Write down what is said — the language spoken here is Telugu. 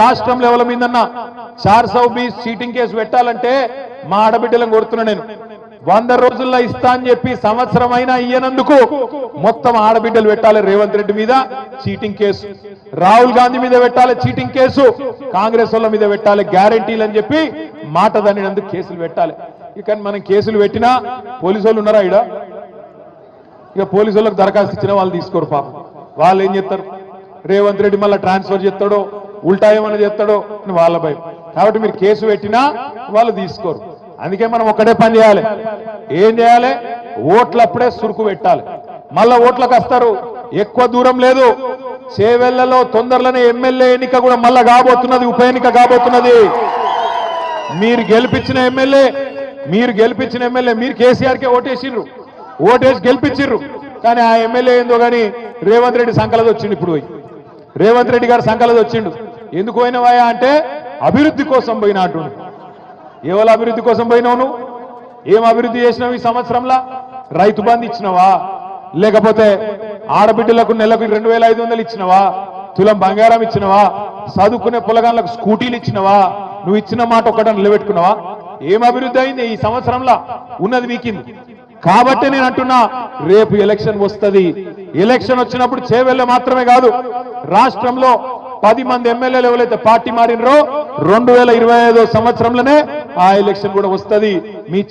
రాష్ట్రం లెవెల్ మీదన్నా 420 చీటింగ్ కేసు పెట్టాలంటే మా ఆడబిడ్డలను కొడుతున్నా నేను 100 రోజుల్లో ఇస్తా అని చెప్పి సంవత్సరం అయినా ఇయ్యనందుకు మొత్తం ఆడబిడ్డలు పెట్టాలి రేవంత్ రెడ్డి మీద చీటింగ్ కేసు, రాహుల్ గాంధీ మీద పెట్టాలి చీటింగ్ కేసు, కాంగ్రెస్ వాళ్ళ మీద పెట్టాలి గ్యారెంటీలు అని చెప్పి మాట దానినందుకు కేసులు పెట్టాలి. ఇక మనం కేసులు పెట్టినా పోలీసు వాళ్ళు ఉన్నారా ఈడ? ఇక పోలీసు వాళ్ళకి దరఖాస్తు ఇచ్చినా వాళ్ళు తీసుకోరు పాపం. వాళ్ళు ఏం చేస్తారు, రేవంత్ రెడ్డి మళ్ళీ ట్రాన్స్ఫర్ చేస్తాడో ఉల్టా ఏమన్నా చేస్తాడో అని వాళ్ళ భయం. కాబట్టి మీరు కేసు పెట్టినా వాళ్ళు తీసుకోరు. అందుకే మనం ఒక్కటే పని చేయాలి. ఏం చేయాలి? ఓట్లప్పుడే సురుకు పెట్టాలి. మళ్ళా ఓట్లకు వస్తారు, ఎక్కువ దూరం లేదు, చేవెళ్లలో తొందరలోనే ఎమ్మెల్యే ఎన్నిక కూడా మళ్ళా కాబోతున్నది, ఉప ఎన్నిక కాబోతున్నది. మీరు గెలిపించిన ఎమ్మెల్యే మీరు కేసీఆర్కే ఓటేసిర్రు, ఓటేసి గెలిపించిర్రు. కానీ ఆ ఎమ్మెల్యే ఏందో కానీ రేవంత్ రెడ్డి సంకలది వచ్చిండు. ఇప్పుడు రేవంత్ రెడ్డి గారు సంకలది వచ్చిండు. ఎందుకు పోయినవా అంటే అభివృద్ధి కోసం పోయినా అంటుండు. ఎవరు అభివృద్ధి కోసం పోయినావు నువ్వు? ఏం అభివృద్ధి చేసినావు ఈ సంవత్సరంలో? రైతు బంధు ఇచ్చినవా? లేకపోతే ఆడబిడ్డలకు నెలకు 2500 ఇచ్చినవా? తులం బంగారం ఇచ్చినవా? చదువుకునే పొలగాళ్ళకు స్కూటీలు ఇచ్చినవా? నువ్వు ఇచ్చిన మాట ఒక్కటని నిలబెట్టుకున్నావా? ఏం అభివృద్ధి అయింది ఈ సంవత్సరంలో? ఉన్నది మీకింది. కాబట్టి నేను అంటున్నా, రేపు ఎలక్షన్ వస్తుంది. ఎలక్షన్ వచ్చినప్పుడు చేవెళ్ళ మాత్రమే కాదు, రాష్ట్రంలో 10 మంది ఎమ్మెల్యేలు ఎవరైతే పార్టీ మారినరో 2025 సంవత్సరంలోనే ఆ ఎలక్షన్ కూడా వస్తుంది. మీ